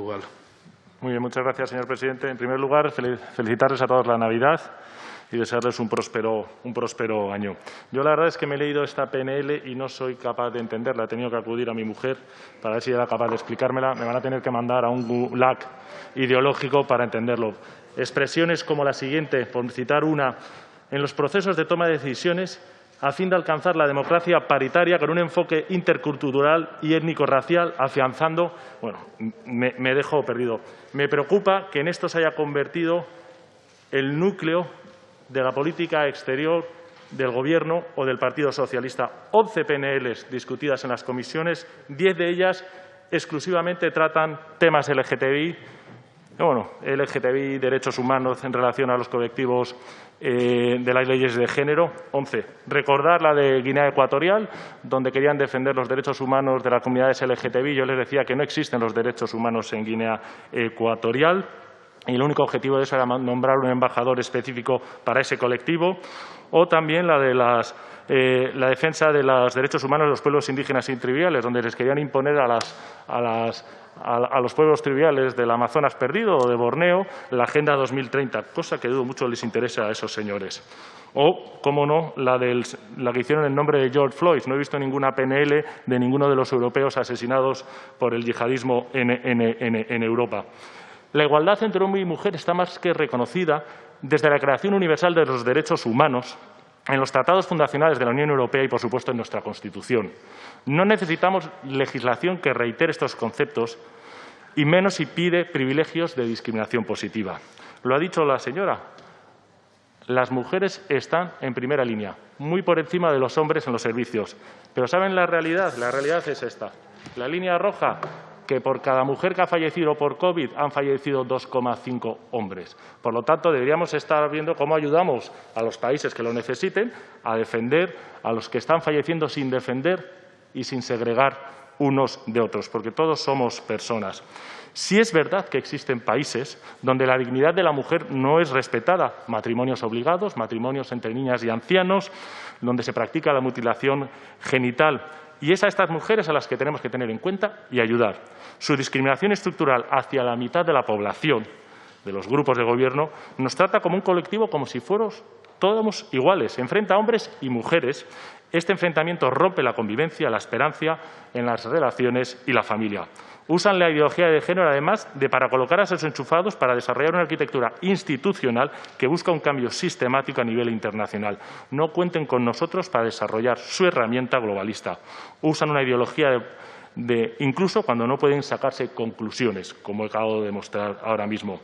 Portugal. Muy bien, muchas gracias, señor presidente. En primer lugar, felicitarles a todos la Navidad y desearles un próspero año. Yo la verdad es que me he leído esta PNL y no soy capaz de entenderla. He tenido que acudir a mi mujer para ver si era capaz de explicármela. Me van a tener que mandar a un gulag ideológico para entenderlo. Expresiones como la siguiente, por citar una: en los procesos de toma de decisiones, a fin de alcanzar la democracia paritaria con un enfoque intercultural y étnico-racial, afianzando. Bueno, me dejo perdido. Me preocupa que en esto se haya convertido el núcleo de la política exterior del Gobierno o del Partido Socialista. 11 PNLs discutidas en las comisiones, 10 de ellas exclusivamente tratan temas LGTBI, LGTBI, derechos humanos en relación a los colectivos de las leyes de género. 11. Recordar la de Guinea Ecuatorial, donde querían defender los derechos humanos de las comunidades LGTBI. Yo les decía que no existen los derechos humanos en Guinea Ecuatorial. Y el único objetivo de eso era nombrar un embajador específico para ese colectivo. O también la de la defensa de los derechos humanos de los pueblos indígenas y tribales, donde les querían imponer a los pueblos tribales del Amazonas perdido o de Borneo la Agenda 2030, cosa que dudo mucho les interesa a esos señores. O, cómo no, la que hicieron en nombre de George Floyd. No he visto ninguna PNL de ninguno de los europeos asesinados por el yihadismo en Europa. La igualdad entre hombre y mujer está más que reconocida desde la Declaración Universal de los Derechos Humanos, en los tratados fundacionales de la Unión Europea y, por supuesto, en nuestra Constitución. No necesitamos legislación que reitere estos conceptos, y menos si pide privilegios de discriminación positiva. Lo ha dicho la señora. Las mujeres están en primera línea, muy por encima de los hombres en los servicios. Pero ¿saben la realidad? La realidad es esta. La línea roja, que por cada mujer que ha fallecido por COVID han fallecido 2,5 hombres. Por lo tanto, deberíamos estar viendo cómo ayudamos a los países que lo necesiten a defender a los que están falleciendo sin defender y sin segregar unos de otros, porque todos somos personas. Sí es verdad que existen países donde la dignidad de la mujer no es respetada, matrimonios obligados, matrimonios entre niñas y ancianos, donde se practica la mutilación genital. Y es a estas mujeres a las que tenemos que tener en cuenta y ayudar. Su discriminación estructural hacia la mitad de la población, de los grupos de gobierno, nos trata como un colectivo, como si fuéramos todos iguales. Enfrenta a hombres y mujeres. Este enfrentamiento rompe la convivencia, la esperanza en las relaciones y la familia. Usan la ideología de género, además, para colocar a esos enchufados para desarrollar una arquitectura institucional que busca un cambio sistemático a nivel internacional. No cuenten con nosotros para desarrollar su herramienta globalista. Usan una ideología incluso cuando no pueden sacarse conclusiones, como he acabado de demostrar ahora mismo.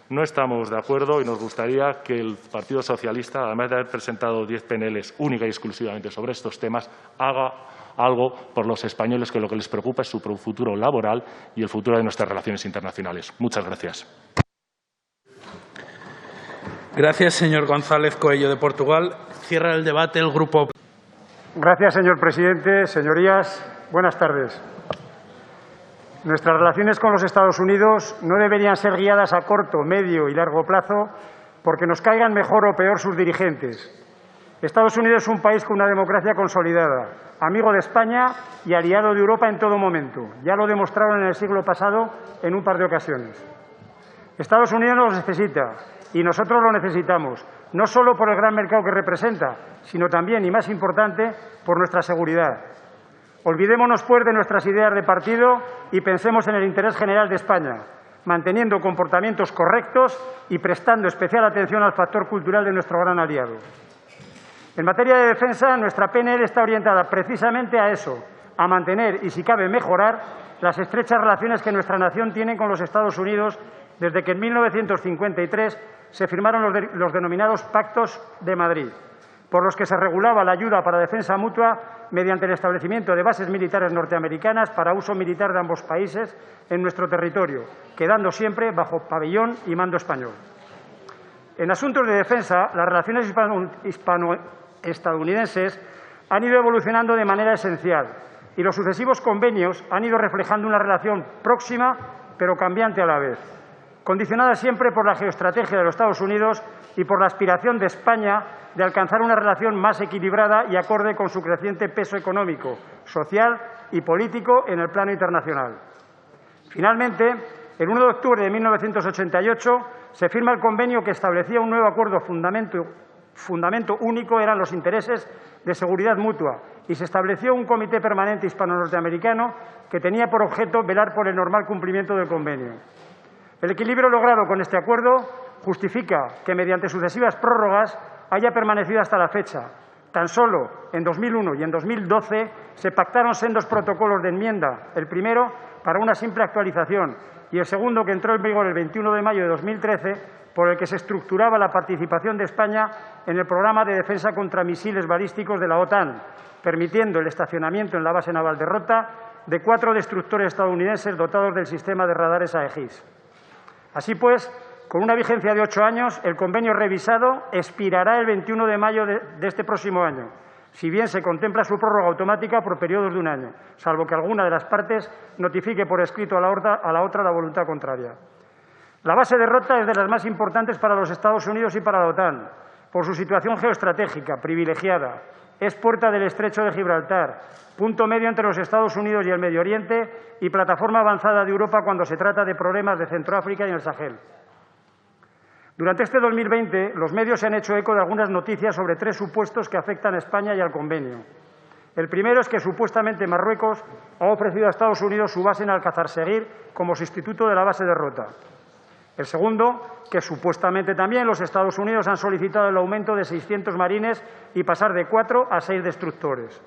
No estamos de acuerdo y nos gustaría que el Partido Socialista, además de haber presentado 10 PNLs única y exclusivamente sobre estos temas, haga algo por los españoles, que lo que les preocupa es su futuro laboral y el futuro de nuestras relaciones internacionales. Muchas gracias. Gracias, señor González Coello, de Portugal. Cierra el debate el Grupo. Gracias, señor presidente. Señorías, buenas tardes. Nuestras relaciones con los Estados Unidos no deberían ser guiadas a corto, medio y largo plazo porque nos caigan mejor o peor sus dirigentes. Estados Unidos es un país con una democracia consolidada, amigo de España y aliado de Europa en todo momento. Ya lo demostraron en el siglo pasado en un par de ocasiones. Estados Unidos nos necesita y nosotros lo necesitamos, no solo por el gran mercado que representa, sino también, y más importante, por nuestra seguridad. Olvidémonos, pues, de nuestras ideas de partido y pensemos en el interés general de España, manteniendo comportamientos correctos y prestando especial atención al factor cultural de nuestro gran aliado. En materia de defensa, nuestra PNL está orientada precisamente a eso, a mantener y, si cabe, mejorar las estrechas relaciones que nuestra nación tiene con los Estados Unidos desde que en 1953 se firmaron los denominados Pactos de Madrid, por los que se regulaba la ayuda para defensa mutua mediante el establecimiento de bases militares norteamericanas para uso militar de ambos países en nuestro territorio, quedando siempre bajo pabellón y mando español. En asuntos de defensa, las relaciones hispano-estadounidenses han ido evolucionando de manera esencial y los sucesivos convenios han ido reflejando una relación próxima pero cambiante a la vez, condicionada siempre por la geoestrategia de los Estados Unidos y por la aspiración de España de alcanzar una relación más equilibrada y acorde con su creciente peso económico, social y político en el plano internacional. Finalmente, El 1 de octubre de 1988 se firma el convenio que establecía un nuevo acuerdo fundamento único eran los intereses de seguridad mutua y se estableció un comité permanente hispano-norteamericano que tenía por objeto velar por el normal cumplimiento del convenio. El equilibrio logrado con este acuerdo justifica que, mediante sucesivas prórrogas, haya permanecido hasta la fecha. Tan solo en 2001 y en 2012 se pactaron sendos protocolos de enmienda, el primero para una simple actualización y el segundo, que entró en vigor el 21 de mayo de 2013, por el que se estructuraba la participación de España en el programa de defensa contra misiles balísticos de la OTAN, permitiendo el estacionamiento en la base naval de Rota de 4 destructores estadounidenses dotados del sistema de radares Aegis. Así pues, con una vigencia de 8 años, el convenio revisado expirará el 21 de mayo de este próximo año, si bien se contempla su prórroga automática por periodos de un año, salvo que alguna de las partes notifique por escrito a la otra la voluntad contraria. La base de Rota es de las más importantes para los Estados Unidos y para la OTAN, por su situación geoestratégica privilegiada. Es puerta del Estrecho de Gibraltar, punto medio entre los Estados Unidos y el Medio Oriente y plataforma avanzada de Europa cuando se trata de problemas de Centroáfrica y el Sahel. Durante este 2020, los medios se han hecho eco de algunas noticias sobre 3 supuestos que afectan a España y al convenio. El primero es que supuestamente Marruecos ha ofrecido a Estados Unidos su base en Alcázar como sustituto de la base de Rota. El segundo, que supuestamente también los Estados Unidos han solicitado el aumento de 600 marines y pasar de 4 a 6 destructores.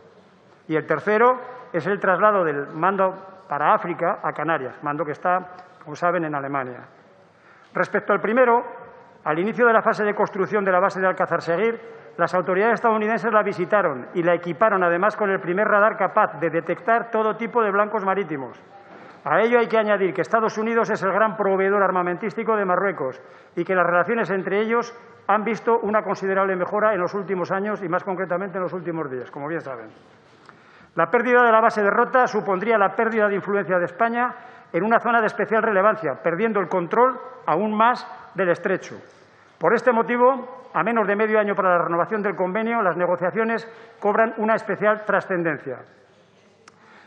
Y el tercero es el traslado del mando para África a Canarias, mando que está, como saben, en Alemania. Respecto al primero, al inicio de la fase de construcción de la base de Alcázar las autoridades estadounidenses la visitaron y la equiparon además con el primer radar capaz de detectar todo tipo de blancos marítimos. A ello hay que añadir que Estados Unidos es el gran proveedor armamentístico de Marruecos y que las relaciones entre ellos han visto una considerable mejora en los últimos años y, más concretamente, en los últimos días, como bien saben. La pérdida de la base de Rota supondría la pérdida de influencia de España en una zona de especial relevancia, perdiendo el control aún más del estrecho. Por este motivo, a menos de medio año para la renovación del convenio, las negociaciones cobran una especial trascendencia.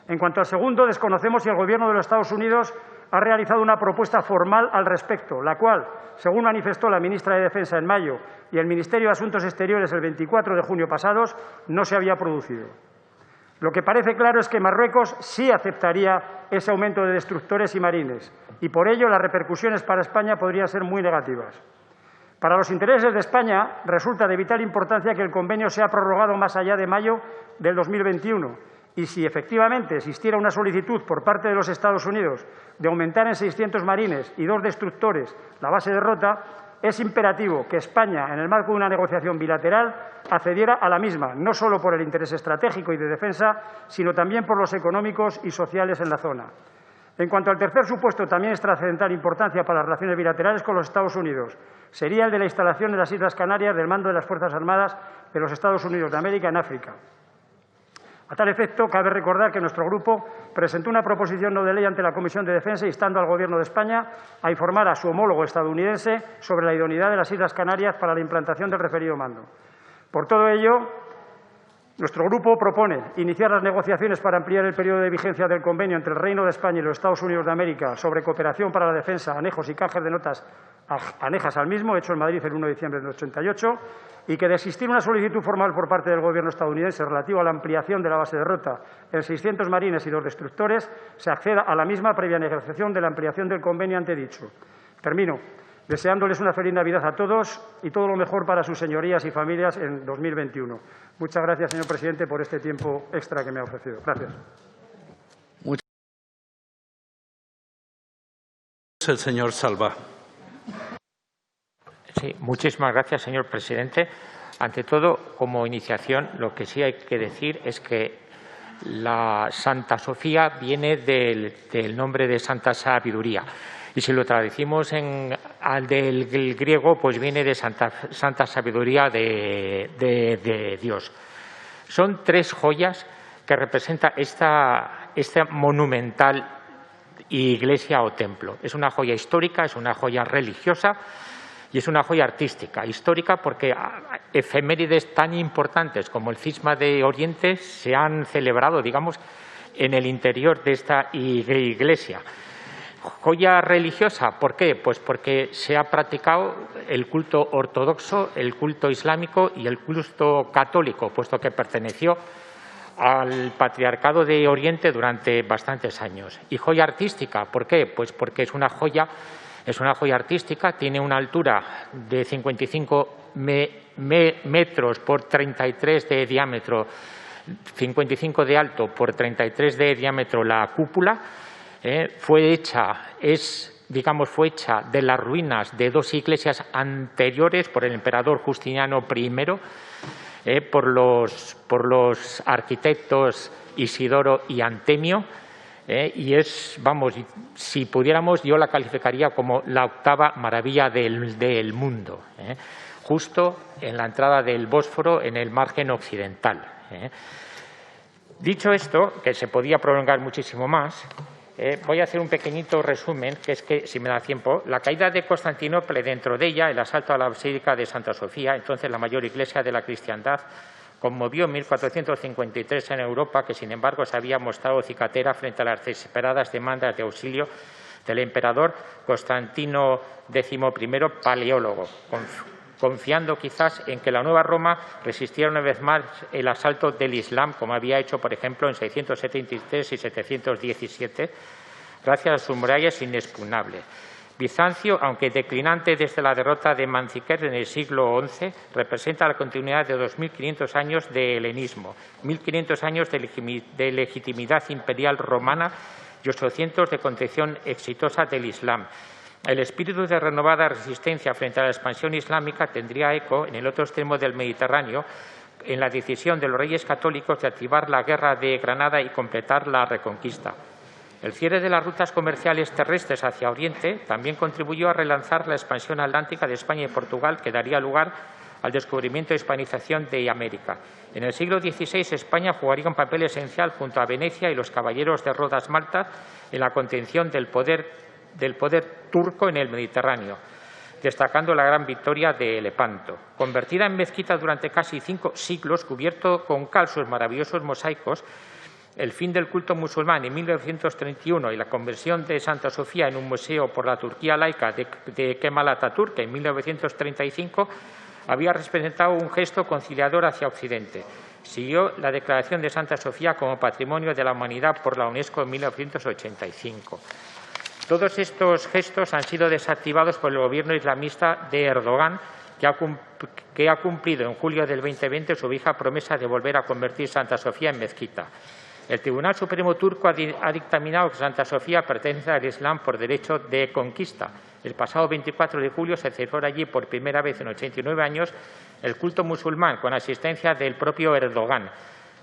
En cuanto al segundo, desconocemos si el Gobierno de los Estados Unidos ha realizado una propuesta formal al respecto, la cual, según manifestó la ministra de Defensa en mayo y el Ministerio de Asuntos Exteriores el 24 de junio pasados, no se había producido. Lo que parece claro es que Marruecos sí aceptaría ese aumento de destructores y marines, y por ello las repercusiones para España podrían ser muy negativas. Para los intereses de España, resulta de vital importancia que el convenio sea prorrogado más allá de mayo del 2021, y si efectivamente existiera una solicitud por parte de los Estados Unidos de aumentar en 600 marines y 2 destructores la base de Rota, es imperativo que España, en el marco de una negociación bilateral, accediera a la misma, no solo por el interés estratégico y de defensa, sino también por los económicos y sociales en la zona. En cuanto al tercer supuesto, también es trascendental importancia para las relaciones bilaterales con los Estados Unidos. Sería el de la instalación en las Islas Canarias del mando de las Fuerzas Armadas de los Estados Unidos de América en África. A tal efecto, cabe recordar que nuestro grupo presentó una proposición no de ley ante la Comisión de Defensa instando al Gobierno de España a informar a su homólogo estadounidense sobre la idoneidad de las Islas Canarias para la implantación del referido mando. Por todo ello, nuestro grupo propone iniciar las negociaciones para ampliar el periodo de vigencia del convenio entre el Reino de España y los Estados Unidos de América sobre cooperación para la defensa, anejos y canjes de notas anejas al mismo, hecho en Madrid el 1 de diciembre del 88, y que, de existir una solicitud formal por parte del Gobierno estadounidense relativa a la ampliación de la base de Rota en 600 marines y 2 destructores, se acceda a la misma previa negociación de la ampliación del convenio antedicho. Termino deseándoles una feliz Navidad a todos y todo lo mejor para sus señorías y familias en 2021. Muchas gracias, señor presidente, por este tiempo extra que me ha ofrecido. Gracias. El señor Salva. Sí, muchísimas gracias, señor presidente. Ante todo, como iniciación, lo que sí hay que decir es que la Santa Sofía viene del nombre de Santa Sabiduría. Y si lo traducimos al del griego, pues viene de Santa Sabiduría de Dios. Son 3 joyas que representa esta monumental iglesia o templo. Es una joya histórica, es una joya religiosa y es una joya artística. Histórica porque efemérides tan importantes como el Cisma de Oriente se han celebrado, digamos, en el interior de esta iglesia. Joya religiosa, ¿por qué? Pues porque se ha practicado el culto ortodoxo, el culto islámico y el culto católico, puesto que perteneció al Patriarcado de Oriente durante bastantes años. Y joya artística, ¿por qué? Pues porque es una joya artística, tiene una altura de 55 metros por 33 de diámetro, 55 de alto por 33 de diámetro la cúpula. Fue hecha de las ruinas de dos iglesias anteriores por el emperador Justiniano I, por los arquitectos Isidoro y Antemio, y si pudiéramos, yo la calificaría como la octava maravilla del mundo, justo en la entrada del Bósforo, en el margen occidental. Dicho esto, que se podía prolongar muchísimo más, voy a hacer un pequeñito resumen, que es que, si me da tiempo, la caída de Constantinopla, dentro de ella el asalto a la Basílica de Santa Sofía, entonces la mayor iglesia de la cristiandad, conmovió en 1453 en Europa, que sin embargo se había mostrado cicatera frente a las desesperadas demandas de auxilio del emperador Constantino XI, paleólogo, confiando quizás en que la nueva Roma resistiera una vez más el asalto del Islam, como había hecho, por ejemplo, en 673 y 717, gracias a sus murallas inexpugnables. Bizancio, aunque declinante desde la derrota de Manzikert en el siglo XI, representa la continuidad de 2.500 años de helenismo, 1.500 años de legitimidad imperial romana y 800 de contención exitosa del Islam. El espíritu de renovada resistencia frente a la expansión islámica tendría eco en el otro extremo del Mediterráneo, en la decisión de los reyes católicos de activar la Guerra de Granada y completar la Reconquista. El cierre de las rutas comerciales terrestres hacia Oriente también contribuyó a relanzar la expansión atlántica de España y Portugal, que daría lugar al descubrimiento y hispanización de América. En el siglo XVI, España jugaría un papel esencial junto a Venecia y los caballeros de Rodas Malta en la contención del poder turco en el Mediterráneo, destacando la gran victoria de Lepanto. Convertida en mezquita durante casi 5 siglos, cubierto con cal sus maravillosos mosaicos, el fin del culto musulmán en 1931 y la conversión de Santa Sofía en un museo por la Turquía laica de Kemal Atatürk en 1935 había representado un gesto conciliador hacia Occidente. Siguió la declaración de Santa Sofía como Patrimonio de la Humanidad por la UNESCO en 1985. Todos estos gestos han sido desactivados por el gobierno islamista de Erdogan, que ha cumplido en julio del 2020 su vieja promesa de volver a convertir Santa Sofía en mezquita. El Tribunal Supremo turco ha dictaminado que Santa Sofía pertenece al Islam por derecho de conquista. El pasado 24 de julio se celebró allí por primera vez en 89 años el culto musulmán, con asistencia del propio Erdogan.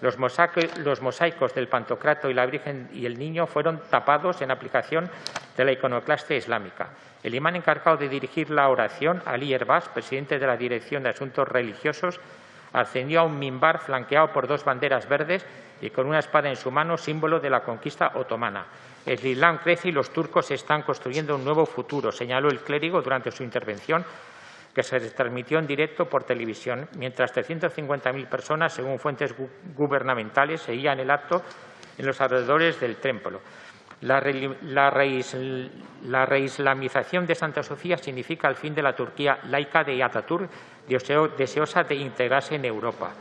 Los mosaicos del Pantocrato y la Virgen y el Niño fueron tapados en aplicación de la iconoclastia islámica. El imán encargado de dirigir la oración, Ali Erbas, presidente de la Dirección de Asuntos Religiosos, ascendió a un minbar flanqueado por 2 banderas verdes y con una espada en su mano, símbolo de la conquista otomana. El Islam crece y los turcos están construyendo un nuevo futuro, señaló el clérigo durante su intervención, que se transmitió en directo por televisión, mientras 350.000 personas, según fuentes gubernamentales, seguían el acto en los alrededores del templo. La reislamización de Santa Sofía significa el fin de la Turquía laica de Atatürk, deseosa de integrarse en Europa.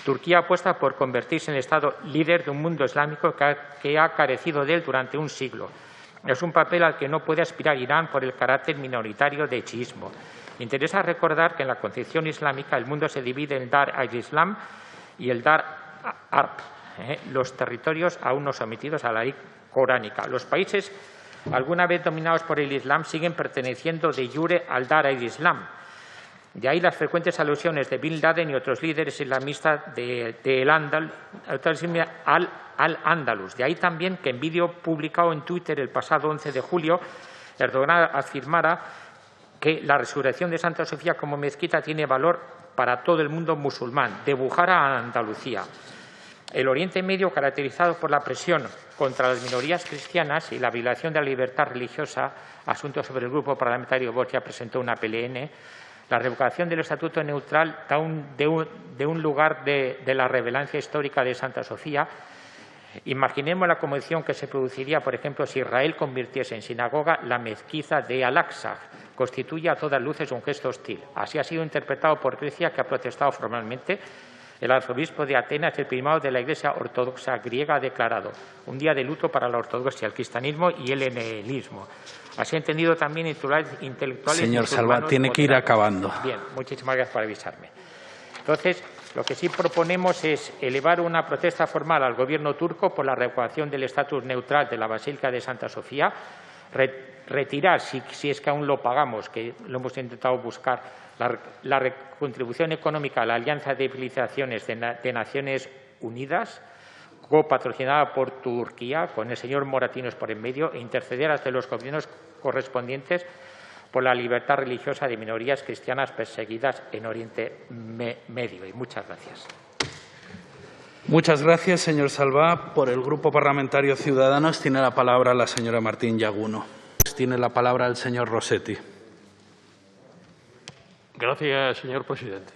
Turquía apuesta por convertirse en el Estado líder de un mundo islámico que ha carecido de él durante un siglo. Es un papel al que no puede aspirar Irán por el carácter minoritario de chiismo. Interesa recordar que en la concepción islámica el mundo se divide en Dar al-Islam y el Dar Arb, los territorios aún no sometidos a la ley coránica. Los países alguna vez dominados por el Islam siguen perteneciendo de jure al Dar al-Islam. De ahí las frecuentes alusiones de Bin Laden y otros líderes islamistas al-Ándalus. De ahí también que en vídeo publicado en Twitter el pasado 11 de julio, Erdogan afirmara que la resurrección de Santa Sofía como mezquita tiene valor para todo el mundo musulmán, de Bujara a Andalucía. El Oriente Medio, caracterizado por la presión contra las minorías cristianas y la violación de la libertad religiosa, asunto sobre el Grupo Parlamentario Vox ya presentó una PLN, la revocación del estatuto neutral de un lugar de la relevancia histórica de Santa Sofía Imaginemos la conmoción que se produciría, por ejemplo, si Israel convirtiese en sinagoga la mezquita de Al-Aqsa. Constituye a todas luces un gesto hostil. Así ha sido interpretado por Grecia, que ha protestado formalmente. El arzobispo de Atenas, el primado de la Iglesia Ortodoxa griega, ha declarado un día de luto para la ortodoxia, el cristianismo y el helenismo. Así ha entendido también intelectuales. Señor Salvá, tiene que ir acabando. Bien, muchísimas gracias por avisarme. Entonces, lo que sí proponemos es elevar una protesta formal al Gobierno turco por la revocación del estatus neutral de la Basílica de Santa Sofía, retirar, si es que aún lo pagamos, que lo hemos intentado buscar, la contribución económica a la Alianza de Civilizaciones de Naciones Unidas, copatrocinada por Turquía, con el señor Moratinos por en medio, e interceder ante los gobiernos correspondientes por la libertad religiosa de minorías cristianas perseguidas en Oriente Medio. Y muchas gracias. Muchas gracias, señor Salvá. Por el Grupo Parlamentario Ciudadanos tiene la palabra la señora Martín Yaguno. Tiene la palabra el señor Rossetti. Gracias, señor presidente.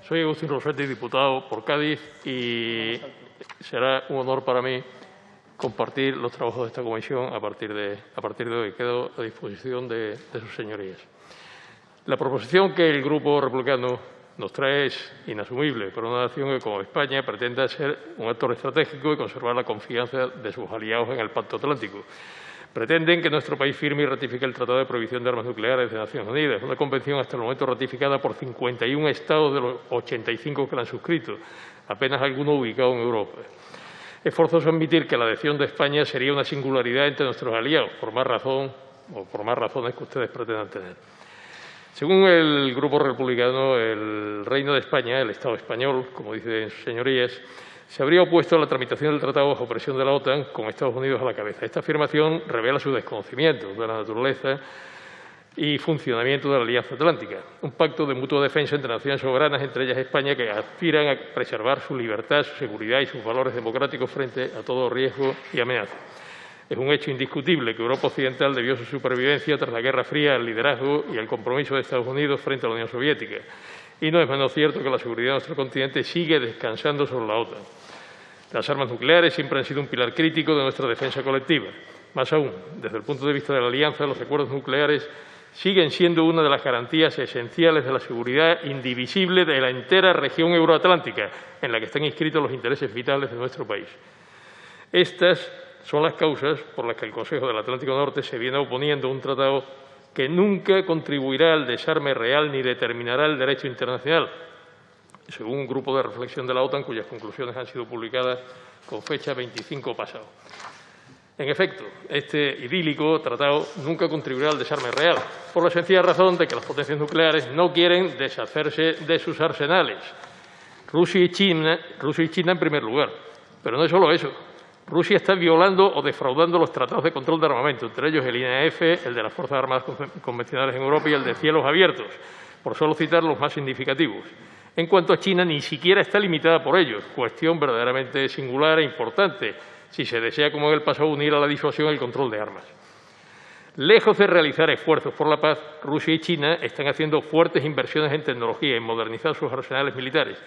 Soy Agustín Rossetti, diputado por Cádiz, y será un honor para mí compartir los trabajos de esta comisión a partir de hoy. Quedo a disposición de sus señorías. La proposición que el Grupo Republicano nos trae es inasumible para una nación que, como España, pretenda ser un actor estratégico y conservar la confianza de sus aliados en el Pacto Atlántico. Pretenden que nuestro país firme y ratifique el Tratado de Prohibición de Armas Nucleares de Naciones Unidas, una convención hasta el momento ratificada por 51 Estados de los 85 que la han suscrito, apenas alguno ubicado en Europa. Es forzoso admitir que la adhesión de España sería una singularidad entre nuestros aliados, por más razones que ustedes pretendan tener. Según el Grupo Republicano, el Reino de España, el Estado español, como dicen sus señorías, se habría opuesto a la tramitación del tratado bajo presión de la OTAN, con Estados Unidos a la cabeza. Esta afirmación revela su desconocimiento de la naturaleza y funcionamiento de la Alianza Atlántica, un pacto de mutua defensa entre naciones soberanas, entre ellas España, que aspiran a preservar su libertad, su seguridad y sus valores democráticos frente a todo riesgo y amenaza. Es un hecho indiscutible que Europa Occidental debió su supervivencia tras la Guerra Fría al liderazgo y al compromiso de Estados Unidos frente a la Unión Soviética. Y no es menos cierto que la seguridad de nuestro continente sigue descansando sobre la OTAN. Las armas nucleares siempre han sido un pilar crítico de nuestra defensa colectiva. Más aún, desde el punto de vista de la Alianza, los acuerdos nucleares siguen siendo una de las garantías esenciales de la seguridad indivisible de la entera región euroatlántica, en la que están inscritos los intereses vitales de nuestro país. Estas son las causas por las que el Consejo del Atlántico Norte se viene oponiendo a un tratado que nunca contribuirá al desarme real ni determinará el derecho internacional, según un grupo de reflexión de la OTAN cuyas conclusiones han sido publicadas con fecha 25 pasado. En efecto, este idílico tratado nunca contribuirá al desarme real, por la sencilla razón de que las potencias nucleares no quieren deshacerse de sus arsenales. Rusia y China en primer lugar. Pero no es solo eso. Rusia está violando o defraudando los tratados de control de armamento, entre ellos el INF, el de las Fuerzas Armadas Convencionales en Europa y el de Cielos Abiertos, por solo citar los más significativos. En cuanto a China, ni siquiera está limitada por ellos, cuestión verdaderamente singular e importante, si se desea, como en el pasado, unir a la disuasión el control de armas. Lejos de realizar esfuerzos por la paz, Rusia y China están haciendo fuertes inversiones en tecnología y en modernizar sus arsenales militares.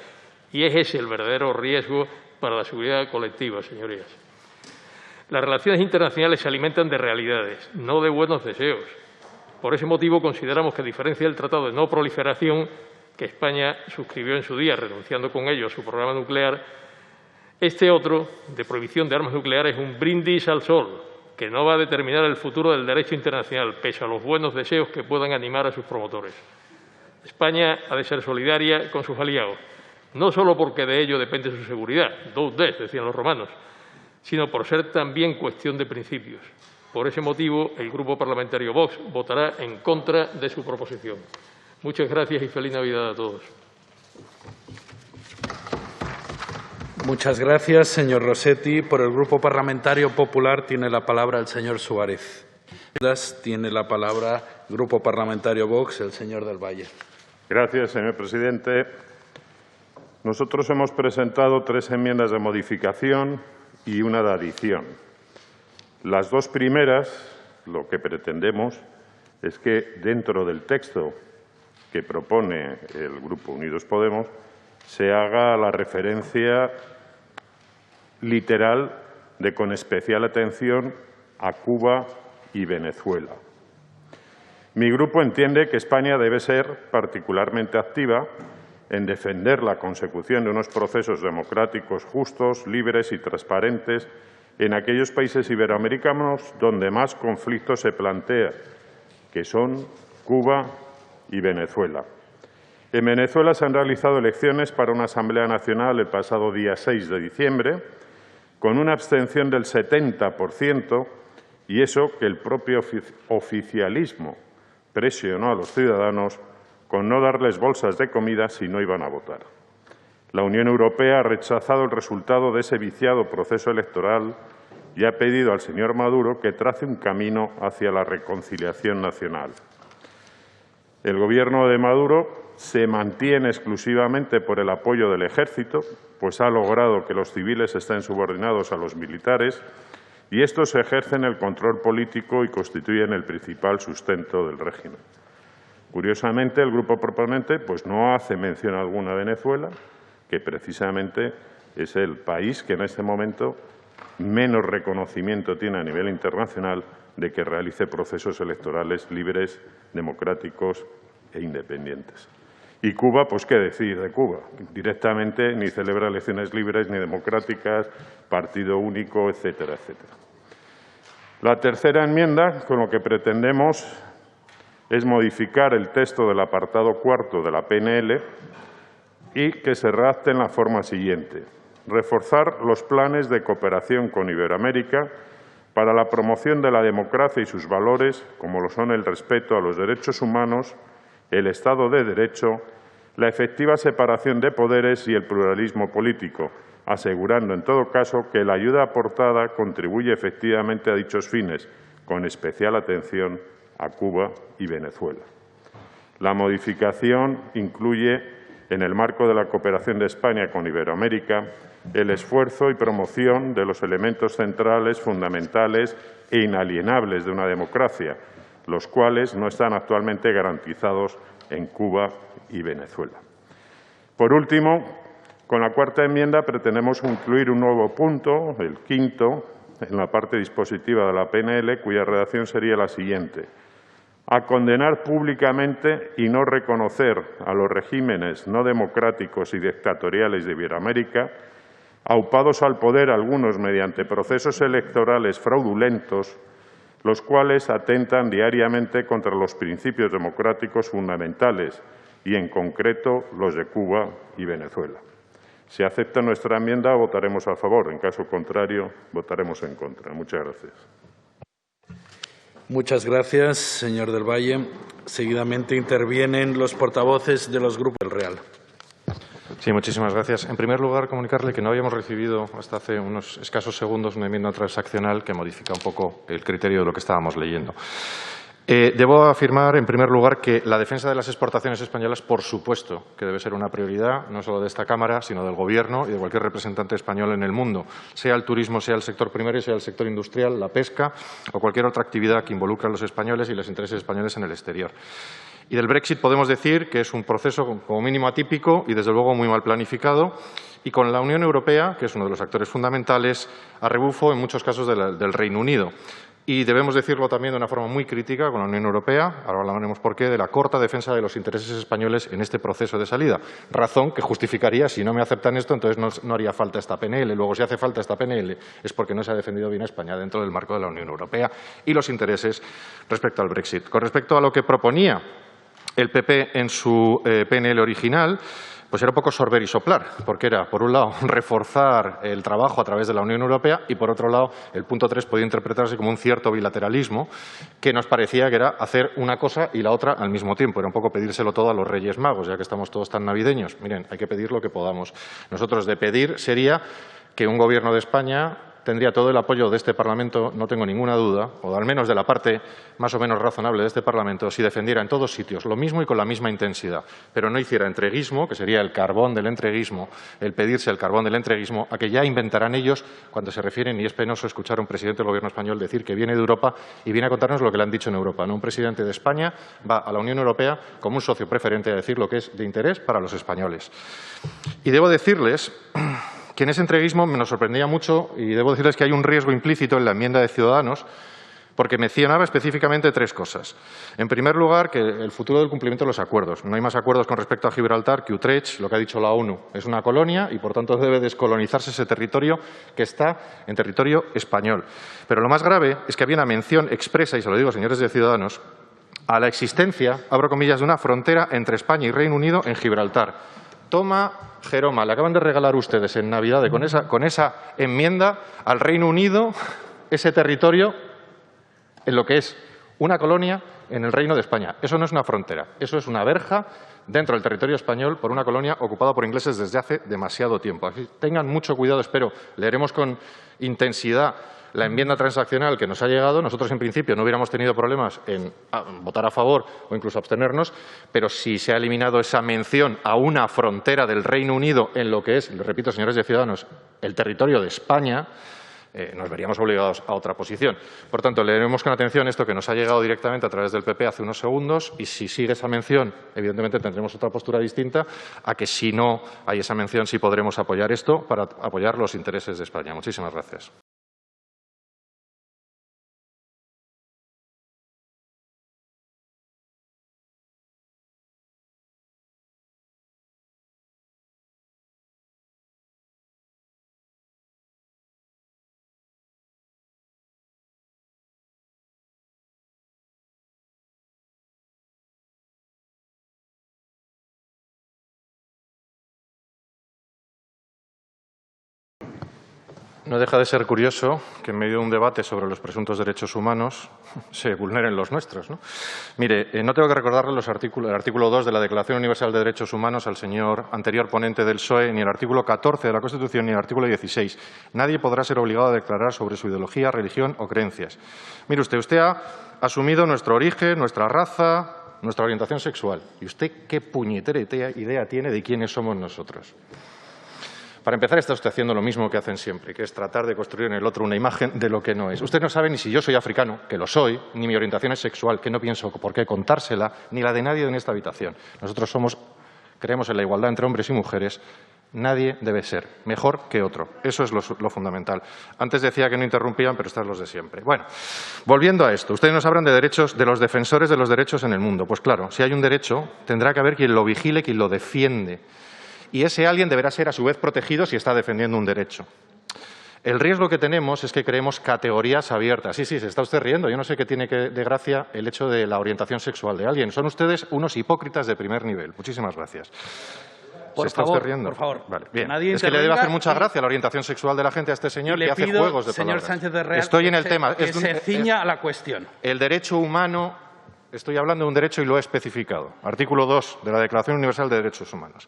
Y es ese el verdadero riesgo para la seguridad colectiva, señorías. Las relaciones internacionales se alimentan de realidades, no de buenos deseos. Por ese motivo, consideramos que, a diferencia del Tratado de No Proliferación, que España suscribió en su día, renunciando con ello a su programa nuclear, este otro, de prohibición de armas nucleares, es un brindis al sol, que no va a determinar el futuro del derecho internacional, pese a los buenos deseos que puedan animar a sus promotores. España ha de ser solidaria con sus aliados, no solo porque de ello depende su seguridad, do des, decían los romanos, sino por ser también cuestión de principios. Por ese motivo, el Grupo Parlamentario Vox votará en contra de su proposición. Muchas gracias y feliz Navidad a todos. Muchas gracias, señor Rossetti. Por el Grupo Parlamentario Popular tiene la palabra el señor Suárez. Tiene la palabra Grupo Parlamentario Vox, el señor del Valle. Gracias, señor presidente. Nosotros hemos presentado 3 enmiendas de modificación y una de adición. Las 2 primeras, lo que pretendemos es que dentro del texto que propone el Grupo Unidos Podemos se haga la referencia literal de con especial atención a Cuba y Venezuela. Mi grupo entiende que España debe ser particularmente activa en defender la consecución de unos procesos democráticos justos, libres y transparentes en aquellos países iberoamericanos donde más conflictos se plantea, que son Cuba y Venezuela. En Venezuela se han realizado elecciones para una Asamblea Nacional el pasado día 6 de diciembre, con una abstención del 70%, y eso que el propio oficialismo presionó a los ciudadanos con no darles bolsas de comida si no iban a votar. La Unión Europea ha rechazado el resultado de ese viciado proceso electoral y ha pedido al señor Maduro que trace un camino hacia la reconciliación nacional. El Gobierno de Maduro se mantiene exclusivamente por el apoyo del Ejército, pues ha logrado que los civiles estén subordinados a los militares y estos ejercen el control político y constituyen el principal sustento del régimen. Curiosamente, el grupo proponente no hace mención alguna a Venezuela, que precisamente es el país que en este momento menos reconocimiento tiene a nivel internacional de que realice procesos electorales libres, democráticos e independientes. Y Cuba, pues qué decir de Cuba. Directamente ni celebra elecciones libres ni democráticas, partido único, etcétera, etcétera. La tercera enmienda, con lo que pretendemos es modificar el texto del apartado cuarto de la PNL y que se redacte en la forma siguiente: reforzar los planes de cooperación con Iberoamérica para la promoción de la democracia y sus valores, como lo son el respeto a los derechos humanos, el Estado de Derecho, la efectiva separación de poderes y el pluralismo político, asegurando en todo caso que la ayuda aportada contribuye efectivamente a dichos fines, con especial atención a Cuba y Venezuela. La modificación incluye, en el marco de la cooperación de España con Iberoamérica, el esfuerzo y promoción de los elementos centrales, fundamentales e inalienables de una democracia, los cuales no están actualmente garantizados en Cuba y Venezuela. Por último, con la cuarta enmienda pretendemos incluir un nuevo punto, el quinto, en la parte dispositiva de la PNL, cuya redacción sería la siguiente: a condenar públicamente y no reconocer a los regímenes no democráticos y dictatoriales de Iberoamérica, aupados al poder algunos mediante procesos electorales fraudulentos, los cuales atentan diariamente contra los principios democráticos fundamentales y, en concreto, los de Cuba y Venezuela. Si acepta nuestra enmienda, votaremos a favor. En caso contrario, votaremos en contra. Muchas gracias. Muchas gracias, señor del Valle. Seguidamente intervienen los portavoces de los grupos del Real. Sí, muchísimas gracias. En primer lugar, comunicarle que no habíamos recibido hasta hace unos escasos segundos una enmienda transaccional que modifica un poco el criterio de lo que estábamos leyendo. Debo afirmar, en primer lugar, que la defensa de las exportaciones españolas, por supuesto, que debe ser una prioridad, no solo de esta Cámara, sino del Gobierno y de cualquier representante español en el mundo, sea el turismo, sea el sector primario, sea el sector industrial, la pesca o cualquier otra actividad que involucre a los españoles y los intereses españoles en el exterior. Y del Brexit podemos decir que es un proceso como mínimo atípico y, desde luego, muy mal planificado, y con la Unión Europea, que es uno de los actores fundamentales, a rebufo en muchos casos del Reino Unido. Y debemos decirlo también de una forma muy crítica con la Unión Europea, ahora hablaremos por qué, de la corta defensa de los intereses españoles en este proceso de salida. Razón que justificaría, si no me aceptan esto, entonces no haría falta esta PNL. Luego, si hace falta esta PNL, es porque no se ha defendido bien a España dentro del marco de la Unión Europea y los intereses respecto al Brexit. Con respecto a lo que proponía el PP en su PNL original, pues era un poco sorber y soplar, porque era, por un lado, reforzar el trabajo a través de la Unión Europea y, por otro lado, el punto 3 podía interpretarse como un cierto bilateralismo que nos parecía que era hacer una cosa y la otra al mismo tiempo. Era un poco pedírselo todo a los Reyes Magos, ya que estamos todos tan navideños. Miren, hay que pedir lo que podamos. Nosotros de pedir sería que un Gobierno de España tendría todo el apoyo de este Parlamento, no tengo ninguna duda, o al menos de la parte más o menos razonable de este Parlamento, si defendiera en todos sitios lo mismo y con la misma intensidad, pero no hiciera entreguismo, que sería el carbón del entreguismo, el pedirse el carbón del entreguismo, a que ya inventarán ellos cuando se refieren, y es penoso escuchar a un presidente del Gobierno español decir que viene de Europa y viene a contarnos lo que le han dicho en Europa. No, un presidente de España va a la Unión Europea como un socio preferente a decir lo que es de interés para los españoles. Y debo decirles que en ese entreguismo nos sorprendía mucho, y debo decirles que hay un riesgo implícito en la enmienda de Ciudadanos, porque mencionaba específicamente 3 cosas. En primer lugar, que el futuro del cumplimiento de los acuerdos. No hay más acuerdos con respecto a Gibraltar que Utrecht, lo que ha dicho la ONU. Es una colonia y, por tanto, debe descolonizarse ese territorio que está en territorio español. Pero lo más grave es que había una mención expresa, y se lo digo, señores de Ciudadanos, a la existencia, abro comillas, de una frontera entre España y Reino Unido en Gibraltar. Toma, Jeroma, le acaban de regalar ustedes en Navidad con esa enmienda al Reino Unido ese territorio en lo que es una colonia en el Reino de España. Eso no es una frontera, eso es una verja dentro del territorio español por una colonia ocupada por ingleses desde hace demasiado tiempo. Así, tengan mucho cuidado, espero. Leeremos con intensidad la enmienda transaccional que nos ha llegado. Nosotros, en principio, no hubiéramos tenido problemas en votar a favor o incluso abstenernos, pero si se ha eliminado esa mención a una frontera del Reino Unido en lo que es, les repito, señores de Ciudadanos, el territorio de España, nos veríamos obligados a otra posición. Por tanto, leeremos con atención esto que nos ha llegado directamente a través del PP hace unos segundos y si sigue esa mención, evidentemente tendremos otra postura distinta a que si no hay esa mención sí podremos apoyar esto para apoyar los intereses de España. Muchísimas gracias. No deja de ser curioso que en medio de un debate sobre los presuntos derechos humanos se vulneren los nuestros, ¿no? Mire, no tengo que recordarle el artículo 2 de la Declaración Universal de Derechos Humanos al señor anterior ponente del PSOE, ni el artículo 14 de la Constitución, ni el artículo 16. Nadie podrá ser obligado a declarar sobre su ideología, religión o creencias. Mire usted ha asumido nuestro origen, nuestra raza, nuestra orientación sexual. ¿Y usted qué puñetera idea tiene de quiénes somos nosotros? Para empezar, está usted haciendo lo mismo que hacen siempre, que es tratar de construir en el otro una imagen de lo que no es. Usted no sabe ni si yo soy africano, que lo soy, ni mi orientación es sexual, que no pienso por qué contársela, ni la de nadie en esta habitación. Nosotros creemos en la igualdad entre hombres y mujeres. Nadie debe ser mejor que otro. Eso es lo fundamental. Antes decía que no interrumpían, pero están los de siempre. Bueno, volviendo a esto. Ustedes nos hablan de derechos, de los defensores de los derechos en el mundo. Pues claro, si hay un derecho, tendrá que haber quien lo vigile, quien lo defiende. Y ese alguien deberá ser, a su vez, protegido si está defendiendo un derecho. El riesgo que tenemos es que creemos categorías abiertas. Sí, se está usted riendo. Yo no sé qué tiene de gracia el hecho de la orientación sexual de alguien. Son ustedes unos hipócritas de primer nivel. Muchísimas gracias. Por favor. Vale, bien. Nadie es que le debe hacer mucha gracia la orientación sexual de la gente a este señor que hace juegos de palabras. Señor Sánchez de Real, estoy en el tema. Que se ciña a la cuestión. El derecho humano, estoy hablando de un derecho y lo he especificado. Artículo 2 de la Declaración Universal de Derechos Humanos.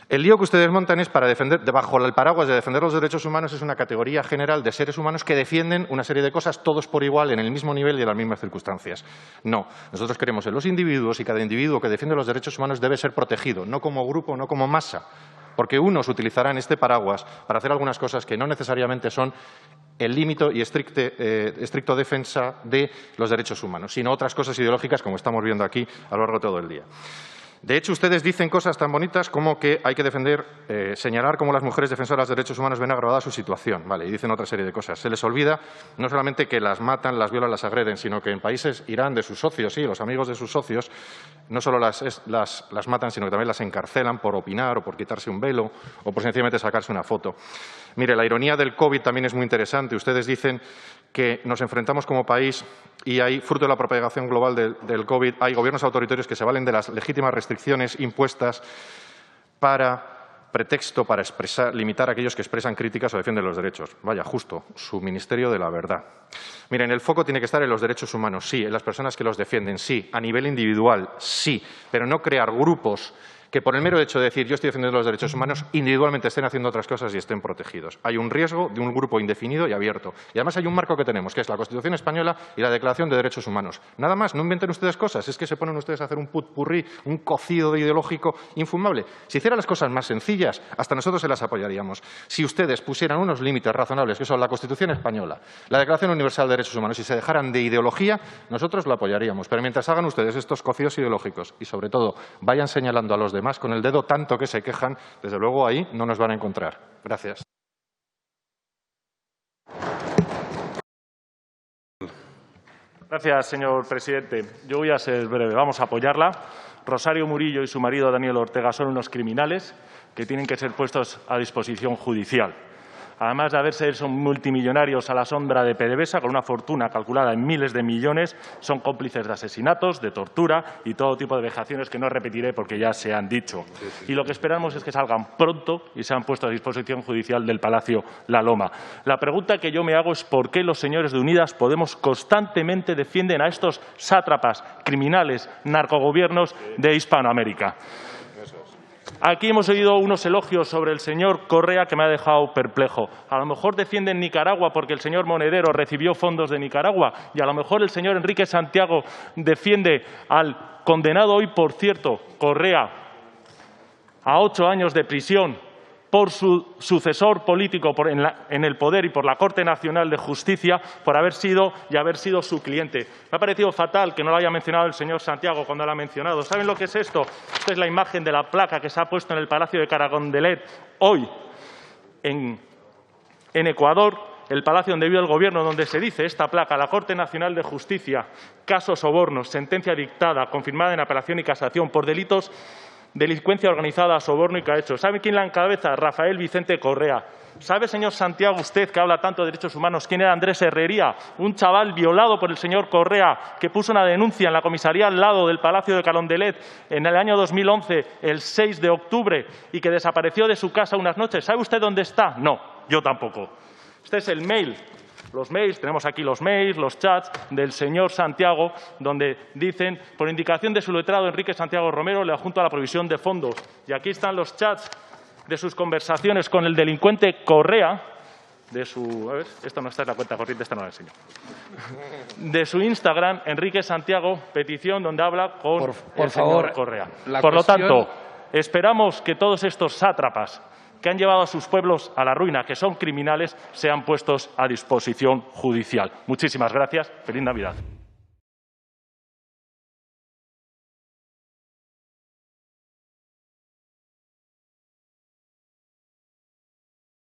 El lío que ustedes montan es para defender, bajo el paraguas de defender los derechos humanos, es una categoría general de seres humanos que defienden una serie de cosas, todos por igual, en el mismo nivel y en las mismas circunstancias. No, nosotros creemos en los individuos y cada individuo que defiende los derechos humanos debe ser protegido, no como grupo, no como masa, porque unos utilizarán este paraguas para hacer algunas cosas que no necesariamente son el límite y estricto defensa de los derechos humanos, sino otras cosas ideológicas, como estamos viendo aquí a lo largo de todo el día. De hecho, ustedes dicen cosas tan bonitas como que hay que defender, señalar cómo las mujeres defensoras de derechos humanos ven agravada su situación. Vale, y dicen otra serie de cosas. Se les olvida no solamente que las matan, las violan, las agreden, sino que en países Irán de sus socios, sí, los amigos de sus socios, no solo las matan, sino que también las encarcelan por opinar o por quitarse un velo o por sencillamente sacarse una foto. Mire, la ironía del COVID también es muy interesante. Ustedes dicen que nos enfrentamos como país y hay, fruto de la propagación global del COVID, hay gobiernos autoritarios que se valen de las legítimas restricciones impuestas para pretexto, para limitar a aquellos que expresan críticas o defienden los derechos. Vaya, justo, su Ministerio de la Verdad. Miren, el foco tiene que estar en los derechos humanos, sí, en las personas que los defienden, sí, a nivel individual, sí, pero no crear grupos que por el mero hecho de decir yo estoy defendiendo los derechos humanos, individualmente estén haciendo otras cosas y estén protegidos. Hay un riesgo de un grupo indefinido y abierto. Y además hay un marco que tenemos, que es la Constitución española y la Declaración de Derechos Humanos. Nada más, no inventen ustedes cosas, es que se ponen ustedes a hacer un putpurrí, un cocido de ideológico infumable. Si hicieran las cosas más sencillas, hasta nosotros se las apoyaríamos. Si ustedes pusieran unos límites razonables, que son la Constitución española, la Declaración Universal de Derechos Humanos, y se dejaran de ideología, nosotros lo apoyaríamos. Pero mientras hagan ustedes estos cocidos ideológicos y, sobre todo, vayan señalando a los demás, problemas. Con el dedo tanto que se quejan, desde luego ahí no nos van a encontrar. Gracias. Gracias, señor presidente. Yo voy a ser breve. Vamos a apoyarla. Rosario Murillo y su marido Daniel Ortega son unos criminales que tienen que ser puestos a disposición judicial. Además de haberse son multimillonarios a la sombra de PDVSA, con una fortuna calculada en miles de millones, son cómplices de asesinatos, de tortura y todo tipo de vejaciones que no repetiré porque ya se han dicho. Y lo que esperamos es que salgan pronto y sean puestos a disposición judicial del Palacio La Loma. La pregunta que yo me hago es por qué los señores de Unidas Podemos constantemente defienden a estos sátrapas, criminales, narcogobiernos de Hispanoamérica. Aquí hemos oído unos elogios sobre el señor Correa que me ha dejado perplejo. A lo mejor defienden Nicaragua porque el señor Monedero recibió fondos de Nicaragua y a lo mejor el señor Enrique Santiago defiende al condenado hoy, por cierto, Correa, a 8 años de prisión por su sucesor político en el poder y por la Corte Nacional de Justicia por haber sido su cliente. Me ha parecido fatal que no lo haya mencionado el señor Santiago cuando lo ha mencionado. ¿Saben lo que es esto? Esta es la imagen de la placa que se ha puesto en el Palacio de Carondelet hoy en Ecuador, el palacio donde vive el Gobierno, donde se dice esta placa: la Corte Nacional de Justicia, caso sobornos, sentencia dictada, confirmada en apelación y casación por delitos delincuencia organizada, soborno y cohecho. ¿Sabe quién la encabeza? Rafael Vicente Correa. ¿Sabe, señor Santiago, usted que habla tanto de derechos humanos, quién era Andrés Herrería? Un chaval violado por el señor Correa que puso una denuncia en la comisaría al lado del Palacio de Carondelet en el año 2011, el 6 de octubre, y que desapareció de su casa unas noches. ¿Sabe usted dónde está? No, yo tampoco. Este es el mail. Los mails, tenemos aquí los mails, los chats del señor Santiago, donde dicen, por indicación de su letrado Enrique Santiago Romero, le adjunto a la provisión de fondos. Y aquí están los chats de sus conversaciones con el delincuente Correa, de su... A ver, esto no está en la cuenta corriente, esta no la enseño. De su Instagram, Enrique Santiago, petición donde habla con el señor Correa. Por lo tanto, esperamos que todos estos sátrapas que han llevado a sus pueblos a la ruina, que son criminales, sean puestos a disposición judicial. Muchísimas gracias. Feliz Navidad.